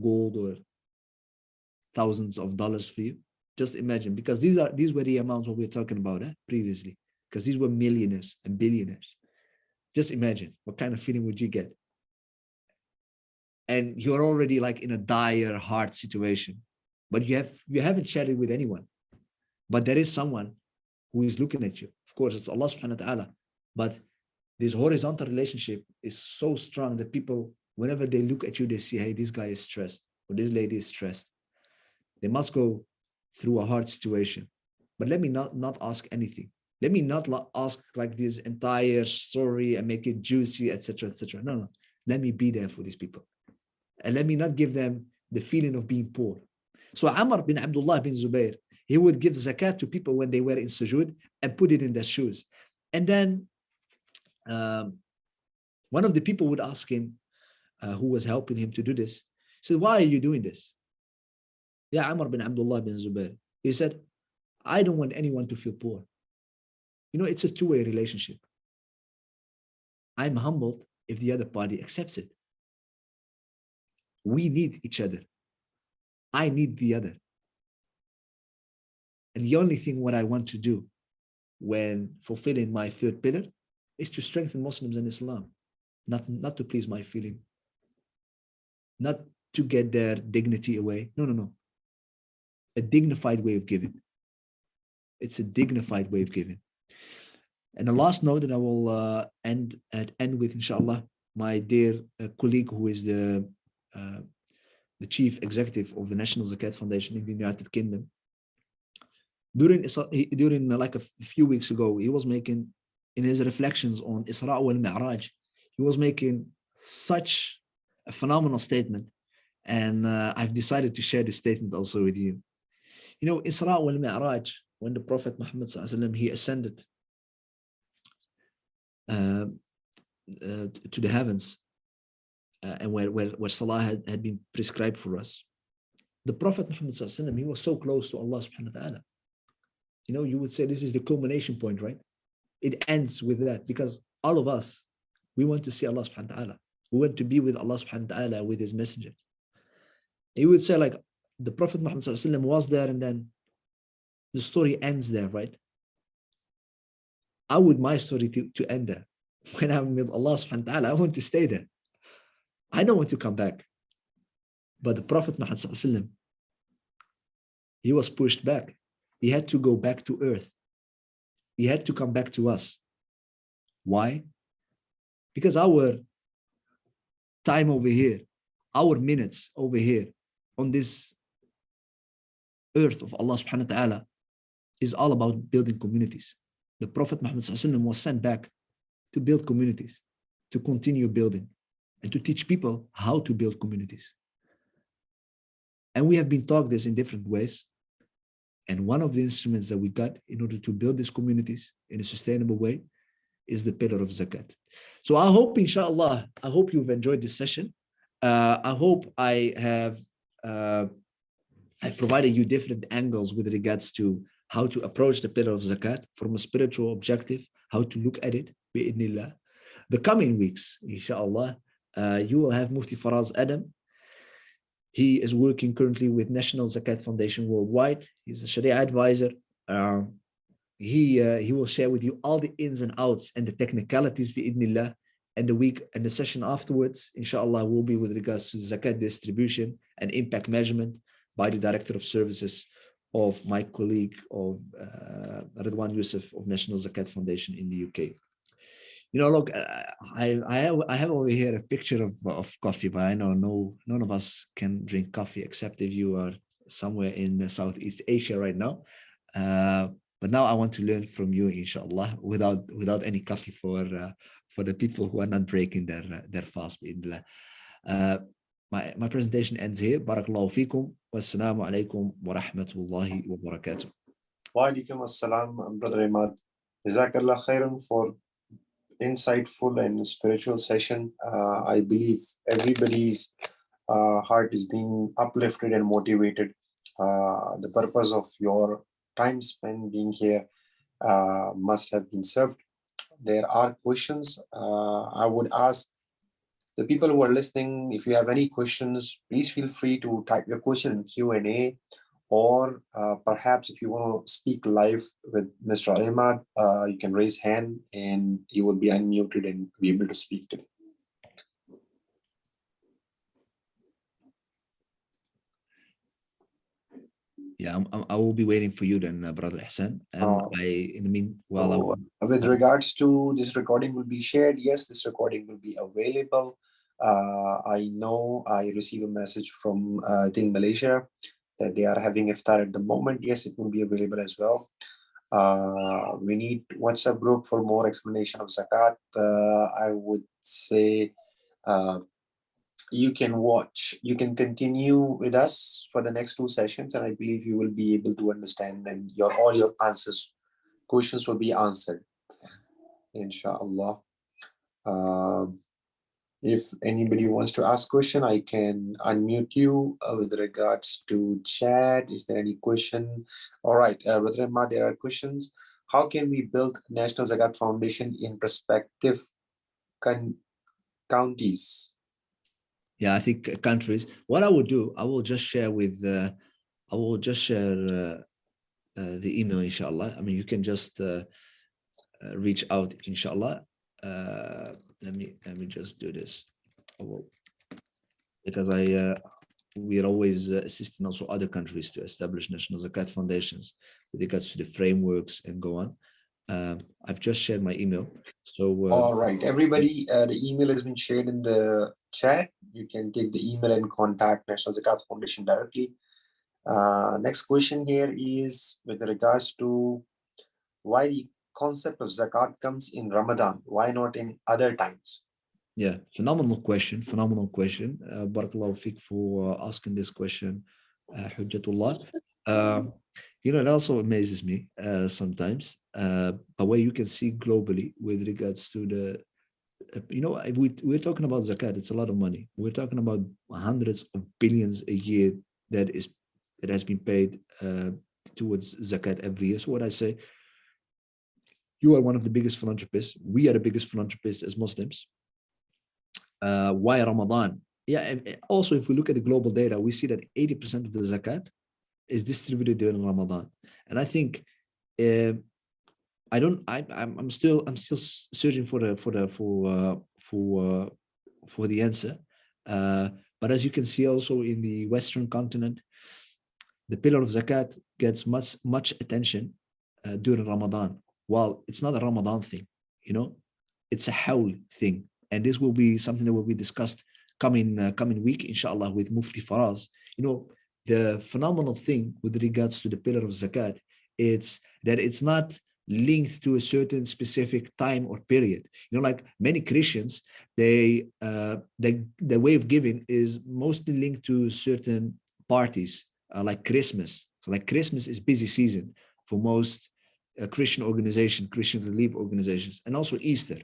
gold or thousands of dollars for you. Just imagine, because these were the amounts what we were talking about previously, because these were millionaires and billionaires. Just imagine, what kind of feeling would you get? And you're already like in a dire, hard situation, but you haven't shared it with anyone. But there is someone who is looking at you. Of course, it's Allah subhanahu wa ta'ala. But this horizontal relationship is so strong that people, whenever they look at you, they see, hey, this guy is stressed, or this lady is stressed. They must go through a hard situation. But let me not ask anything. Let me not ask like this entire story and make it juicy, etc., etc. No. Let me be there for these people. And let me not give them the feeling of being poor. So Amr bin Abdullah bin Zubayr, he would give zakat to people when they were in sujood and put it in their shoes. And then one of the people would ask him, who was helping him to do this, he said, why are you doing this? Yeah, Amr bin Abdullah bin Zubayr. He said, I don't want anyone to feel poor. You know, it's a two-way relationship. I'm humbled if the other party accepts it. We need each other. I need the other. And the only thing what I want to do when fulfilling my third pillar is to strengthen Muslims and Islam, not to please my feeling, not to get their dignity away. No. A dignified way of giving. It's a dignified way of giving. And the last note that I will end with, inshallah, my dear colleague who is the chief executive of the National Zakat Foundation in the United Kingdom. during like a few weeks ago, he was making, in his reflections on Isra wal Mi'raj, he was making such a phenomenal statement. And I've decided to share this statement also with you. You know, Isra wal Mi'raj, when the Prophet Muhammad sallallahu alaihi wasallam, he ascended to the heavens, and where Salah had been prescribed for us. The Prophet Muhammad sallallahu alaihi wasallam, he was so close to Allah subhanahu wa ta'ala. You know, you would say this is the culmination point, right? It ends with that, because all of us, we want to see Allah subhanahu wa ta'ala. We want to be with Allah subhanahu wa ta'ala, with his messenger. You would say, like, the Prophet Muhammad sallallahu alaihi wasallam was there, and then the story ends there, right? I would my story to end there. When I'm with Allah subhanahu wa ta'ala, I want to stay there. I don't want to come back. But the Prophet Muhammad sallallahu alaihi wasallam, he was pushed back. He had to go back to earth. He had to come back to us. Why? Because our time over here, our minutes over here on this earth of Allah subhanahu wa ta'ala is all about building communities. The Prophet Muhammad sallallahu alaihi wasallam was sent back to build communities, to continue building, and to teach people how to build communities. And we have been taught this in different ways. And one of the instruments that we got in order to build these communities in a sustainable way is the pillar of Zakat. So I hope, inshallah, I hope you've enjoyed this session. I hope I've provided you different angles with regards to how to approach the pillar of Zakat from a spiritual objective, how to look at it, bi'idhnillah. The coming weeks, inshallah, you will have Mufti Faraz Adam. He is working currently with National Zakat Foundation Worldwide. He's a Sharia advisor. He will share with you all the ins and outs and the technicalities, bi'idhnillah. And the week and the session afterwards, inshallah, will be with regards to Zakat distribution and impact measurement by the Director of Services of my colleague of Ridwan Youssef of National Zakat Foundation in the UK. You know, look, I have over here a picture of coffee, but I know none of us can drink coffee except if you are somewhere in Southeast Asia right now. But now I want to learn from you, inshallah, without any coffee for the people who are not breaking their fast. My presentation ends here. Barakallahu feekum. Wassalamu alaikum wa rahmatullahi wa barakatuh. Wa alaikum assalam, Brother Ahmad. Jazakallah khairan for insightful and spiritual session. I believe everybody's heart is being uplifted and motivated. The purpose of your time spent being here must have been served. There are questions. I would ask the people who are listening, if you have any questions, please feel free to type your question in Q&A, or perhaps if you want to speak live with Mr. Ahmad, you can raise hand and you will be unmuted and be able to speak to him. Yeah, I will be waiting for you then, Brother Hassan. And in the meanwhile, with regards to this recording will be shared, yes, this recording will be available. I know I received a message from, I think, Malaysia, that they are having iftar at the moment. Yes, it will be available as well. We need WhatsApp group for more explanation of Zakat. I would say you can continue with us for the next 2 sessions, and I believe you will be able to understand, and all your questions will be answered, inshallah. If anybody wants to ask question, I can unmute you with regards to chat. Is there any question? All right, Brother Ahmad, there are questions. How can we build National Zakat Foundation in prospective counties? Yeah, I think countries. What I would do, I will just share the email, inshallah. I mean, you can just reach out, inshallah. Let me just do this, because we are always assisting also other countries to establish national zakat foundations with regards to the frameworks and go on. I've just shared my email. So all right, everybody, the email has been shared in the chat. You can take the email and contact National Zakat Foundation directly. Next question here is with regards to why the concept of zakat comes in Ramadan, why not in other times? Yeah, phenomenal question. Phenomenal question. Barakallahu Fik for asking this question, Hujjatullah. It also amazes me sometimes, but where you can see globally with regards to the, we're talking about zakat. It's a lot of money. We're talking about hundreds of billions a year that has been paid towards zakat every year. So what I say, you are one of the biggest philanthropists. We are the biggest philanthropists as Muslims. Why Ramadan? Yeah, and also if we look at the global data, we see that 80% of the zakat is distributed during Ramadan. And I think I'm still searching for the answer. But as you can see also in the Western continent, the pillar of zakat gets much attention during Ramadan. While it's not a Ramadan thing, it's a hawl thing. And this will be something that will be discussed coming week, inshallah, with Mufti Faraz. The phenomenal thing with regards to the pillar of zakat, it's that it's not linked to a certain specific time or period. Like many Christians, the way of giving is mostly linked to certain parties, like Christmas. So like Christmas is busy season for most Christian organizations, Christian relief organizations, and also Easter.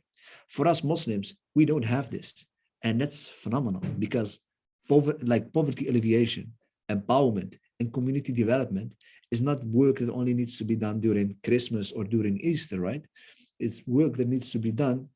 For us Muslims, we don't have this. And that's phenomenal because poverty alleviation, empowerment, and community development is not work that only needs to be done during Christmas or during Easter, right? It's work that needs to be done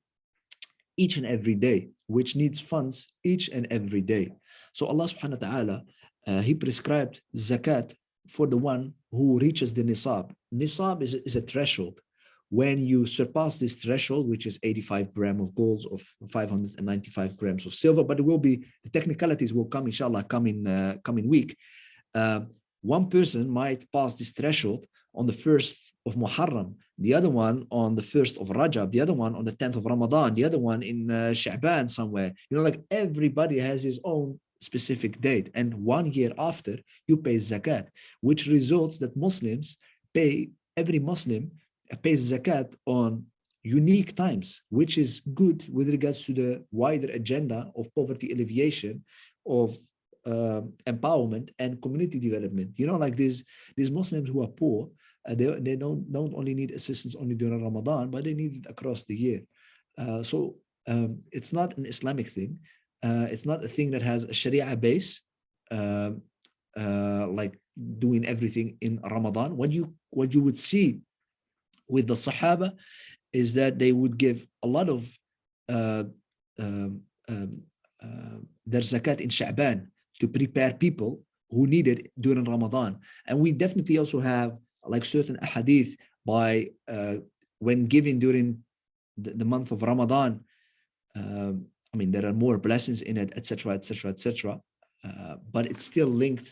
each and every day, which needs funds each and every day. So Allah subhanahu wa ta'ala, He prescribed zakat for the one who reaches the nisab. Nisab is a threshold. When you surpass this threshold, which is 85 grams of gold or 595 grams of silver, but the technicalities will come, inshallah, coming week. One person might pass this threshold on the 1st of Muharram, the other one on the 1st of Rajab, the other one on the 10th of Ramadan, the other one in Sha'ban somewhere. Like everybody has his own specific date. And 1 year after, you pay zakat, which results that every Muslim pays zakat on unique times, which is good with regards to the wider agenda of poverty alleviation, of empowerment and community development. Like these Muslims who are poor, they don't only need assistance only during Ramadan, but they need it across the year. So it's not an Islamic thing. It's not a thing that has a Sharia base, like doing everything in Ramadan. What you would see with the Sahaba is that they would give a lot of their zakat in Sha'ban to prepare people who need it during Ramadan. And we definitely also have like certain ahadith by when giving during the month of Ramadan, there are more blessings in it, etc., etc., etc. But it's still linked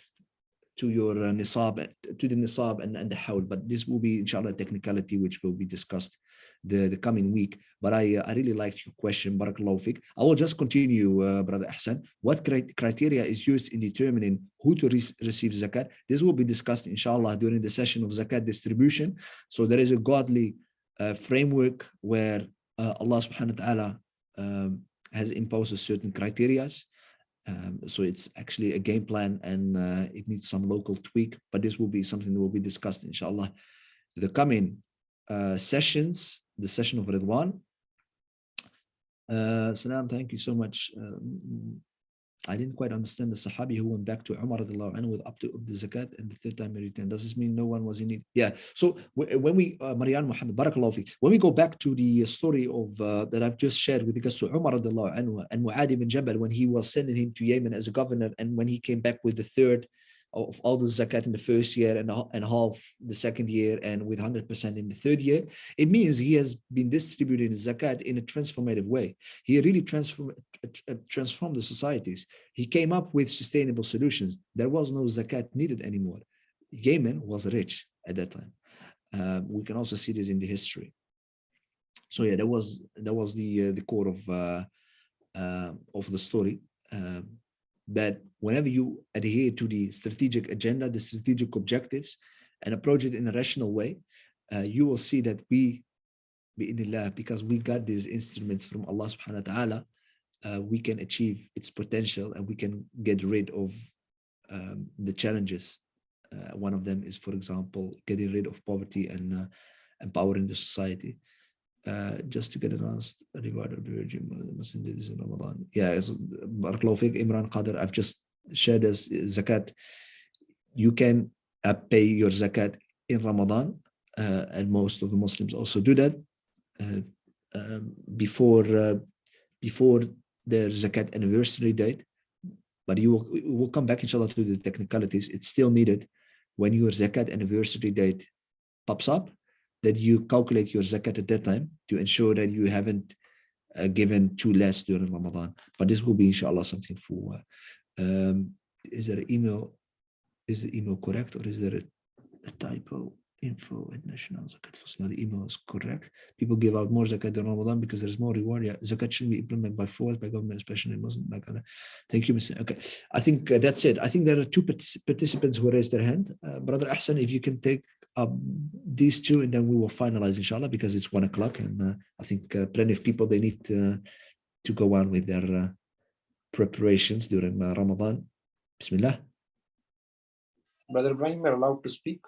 to your nisab, to the nisab and the hawl. But this will be, inshallah, a technicality which will be discussed the coming week. But I really liked your question, barakallahu fik. I will just continue, Brother Ahsan. What criteria is used in determining who to receive zakat? This will be discussed, inshallah, during the session of zakat distribution. So there is a godly framework where Allah subhanahu wa ta'ala has imposed a certain criteria. So it's actually a game plan, and it needs some local tweak, but this will be something that will be discussed, inshallah, the coming sessions, the session of Ridwan. Salam, thank you so much. I didn't quite understand the Sahabi who went back to Umar anhu with up to of the zakat, and the third time he returned. Does this mean no one was in need? Yeah. So when we, Marian Muhammad, barakallahu fik, when we go back to the story of that I've just shared with regards to Umar anhu and Mu'adh ibn Jabal, when he was sending him to Yemen as a governor, and when he came back with the third of all the zakat in the first year and half the second year, and with 100% in the third year, it means he has been distributing zakat in a transformative way. He really transformed the societies. He came up with sustainable solutions. There was no zakat needed anymore. Yemen was rich at that time. We can also see this in the history. So yeah, that was the core of the story. that whenever you adhere to the strategic agenda, the strategic objectives, and approach it in a rational way, you will see that because we got these instruments from Allah subhanahu wa ta'ala, we can achieve its potential and we can get rid of the challenges. One of them is, for example, getting rid of poverty and empowering the society. Just to get an honest regard of the regime Muslim leaders in Ramadan. Yeah, Barakallahu Fiqh, Imran Qadir, I've just shared as zakat. You can pay your zakat in Ramadan, and most of the Muslims also do that before their zakat anniversary date. But we'll come back, inshallah, to the technicalities. It's still needed when your zakat anniversary date pops up, that you calculate your zakat at that time to ensure that you haven't given too less during Ramadan. But this will be, inshallah, something for. Is there an email? Is the email correct, or is there a typo? Info at National Zakat. So the email is correct. People give out more zakat during Ramadan because there's more reward. Yeah, zakat shouldn't be implemented by force by government, especially in Muslim. Thank you, Mr. Okay, I think that's it. I think there are two participants who raised their hand. Brother Ahsan, if you can take up these two, and then we will finalize, inshallah, because it's 1 o'clock, and I think plenty of people, they need to go on with their preparations during Ramadan. Bismillah. Brother Ibrahim, you're allowed to speak.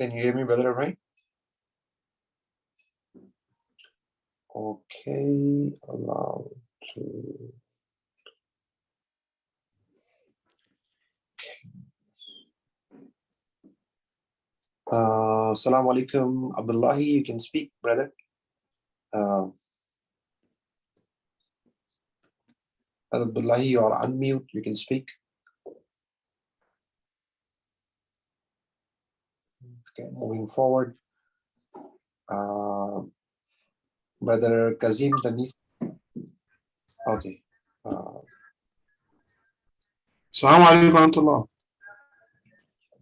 Can you hear me, Brother Ibrahim? Okay, allow to. Assalamu alaikum, Abdullahi. You can speak, brother. Abdullahi, you are unmute. You can speak. Okay, moving forward. Brother Kazim Danis. Okay. Assalamu alaikum warahmatullah.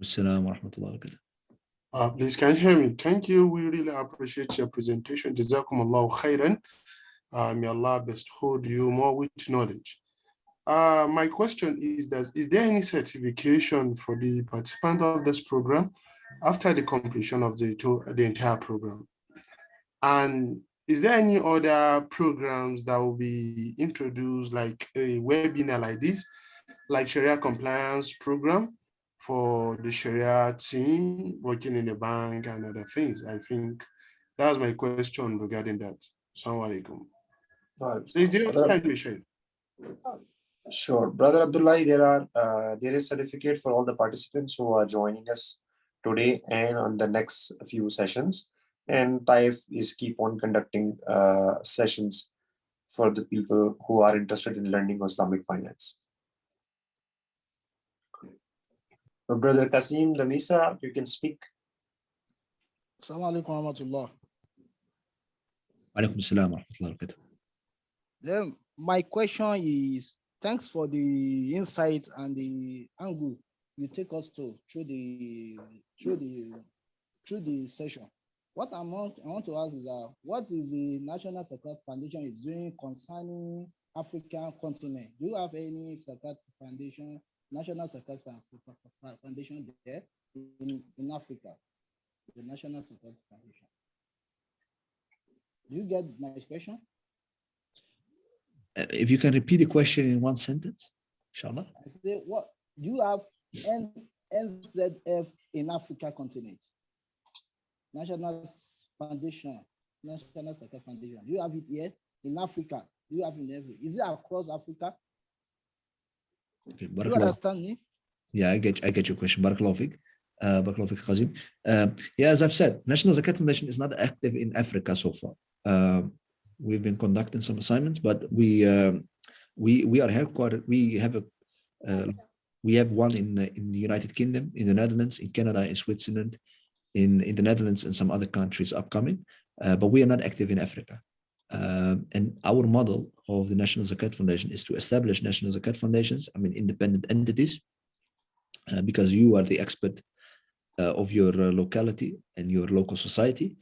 Assalamu wa rahmatullahi wa barakatuh. Please, can you hear me? Thank you. We really appreciate your presentation. Jazakumullahu khairan. May Allah bestow you more with knowledge. My question is there any certification for the participant of this program after the completion of the entire program? And is there any other programs that will be introduced, like a webinar like this, like Sharia compliance program for the Sharia team working in a bank and other things? I think that's my question regarding that. Assalamu alaikum. Please, do you understand me, Shaykh? Sure, Brother Abdullahi, there is certificate for all the participants who are joining us today and on the next few sessions. And Taif is keep on conducting sessions for the people who are interested in learning Islamic finance. Brother Kasim Damisa, you can speak. Assalamu alaikum wa rahmatullah. Alaikum assalam wa rahmatullahi wa barakatuh. Then my question is, thanks for the insight and the angle you take us to through the session. What I want to ask is what is the National Zakat Foundation is doing concerning African continent? Do you have any Zakat Foundation, National Zakat Foundation there in Africa? The National Zakat Foundation. Do you get my question? If you can repeat the question in one sentence, inshallah. I say, what do you have NZF in Africa continent? National Foundation, National Zakat Foundation. Do you have it here in Africa? Do you have it in every? Is it across Africa? Okay, do you understand me? Yeah, I get your question. Barakallahu fiqh. Barakallahu fiqh, Qazim. Yeah, as I've said, National Zakat Foundation is not active in Africa so far. We've been conducting some assignments, but we are headquartered. We have one in the United Kingdom, in the Netherlands, in Canada, in Switzerland, in the Netherlands, and some other countries upcoming. But we are not active in Africa. And our model of the National Zakat Foundation is to establish National Zakat Foundations, independent entities, because you are the expert of your locality and your local society.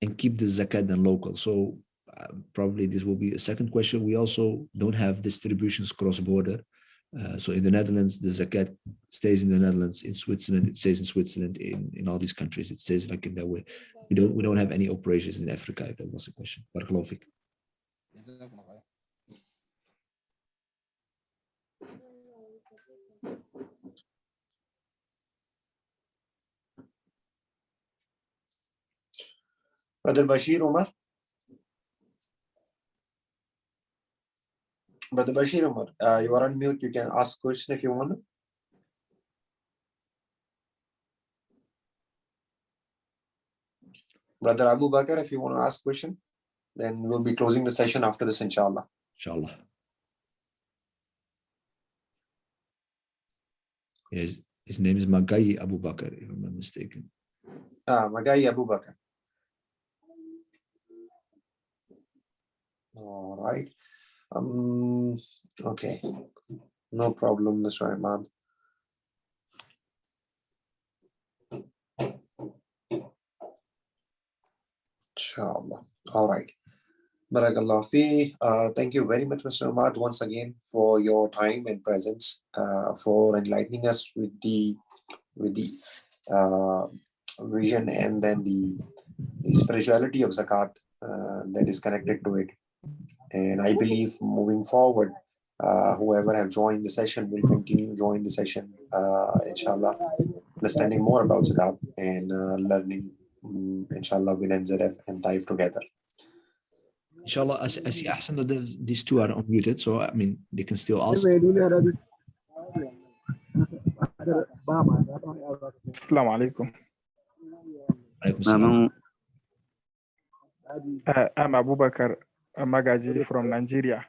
and keep the zakat and local. So probably this will be a second question. We also don't have distributions cross-border. So in the Netherlands, the zakat stays in the Netherlands. In Switzerland, it stays in Switzerland. In all these countries, it stays like in that way. We don't have any operations in Africa. If that was a question. Barakallahu fik. Brother Bashir Umar. Brother Bashir Umar, you are on mute. You can ask question if you want. Brother Abu Bakr, if you want to ask question, then we'll be closing the session after this, inshallah. Inshallah. His name is Magai Abu Bakr, if I'm not mistaken. Magai Abu Bakr. All right. Okay. No problem, Mr. Ahmad. Inshallah. All right. Barakallah fi. Thank you very much, Mr. Ahmad, once again for your time and presence, for enlightening us with the vision and then the spirituality of zakat that is connected to it. And I believe moving forward, whoever have joined the session will continue join the session, inshallah, understanding more about zakat and learning, inshallah, with NZF and Taif together. Inshallah, I see Ahsan that these two are unmuted, so I mean they can still ask. Assalamu alaikum. Alaikum salam. I'm Abu Bakr Magaji from Nigeria.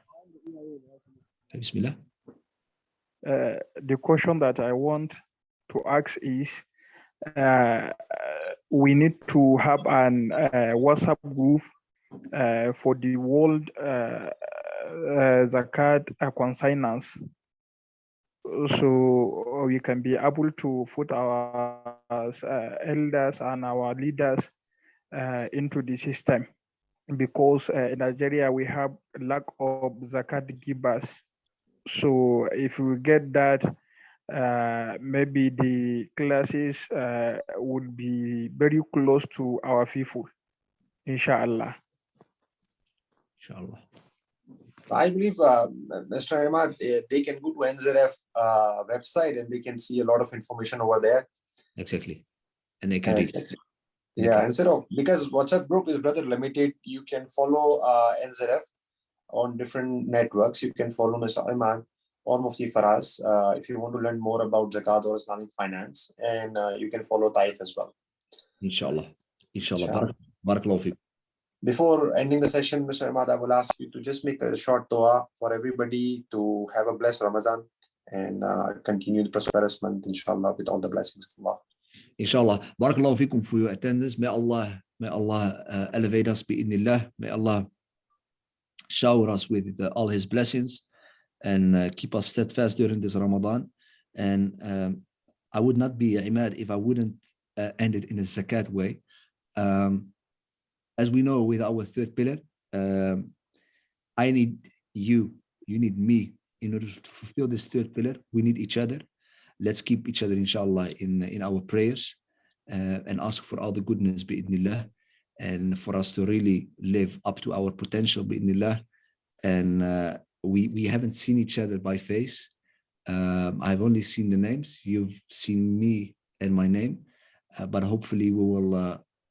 Bismillah. The question that I want to ask is, we need to have an WhatsApp group for the world zakat consignors, so we can be able to put our elders and our leaders into the system, because in Nigeria we have lack of zakat givers. So if we get that, maybe the classes would be very close to our people, inshallah. Inshallah. I believe, Mr. Ahmad, they can go to NZF website and they can see a lot of information over there. Exactly. And they can read. Exactly. Yeah, instead of, because WhatsApp group is rather limited, you can follow NZF on different networks. You can follow Mr. Ahmad or Mufti Faraz if you want to learn more about zakat or Islamic finance, and you can follow Taif as well. Inshallah. Inshallah. Barakallahu fiik. Before ending the session, Mr. Ahmad, I will ask you to just make a short dua for everybody to have a blessed Ramadan and continue the prosperous month, inshallah, with all the blessings of Allah. Inshallah. Barakallahu fiikum for your attendance. May Allah elevate us bi'idhnillah. May Allah shower us with all his blessings and keep us steadfast during this Ramadan. And I would not be Imad if I wouldn't end it in a zakat way. As we know, with our third pillar, I need you need me. In order to fulfill this third pillar, we need each other. Let's keep each other, inshallah, in our prayers and ask for all the goodness, bi'idhnillah, and for us to really live up to our potential, bi'idhnillah. And we haven't seen each other by face. I've only seen the names. You've seen me and my name, but hopefully we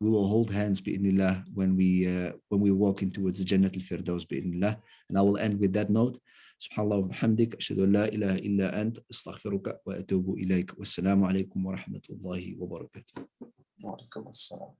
will hold hands bi'idhnillah when we walk in towards the Jannat al-Firdaus bi'idhnillah. And I will end with that note. Subhanallah wa bihamdik, ashhadu an la ilaha illa ant, astaghfiruka wa atubu ilayk. Wassalamu alaikum wa rahmatullahi wa barakatuh. Wa alaikum assalam.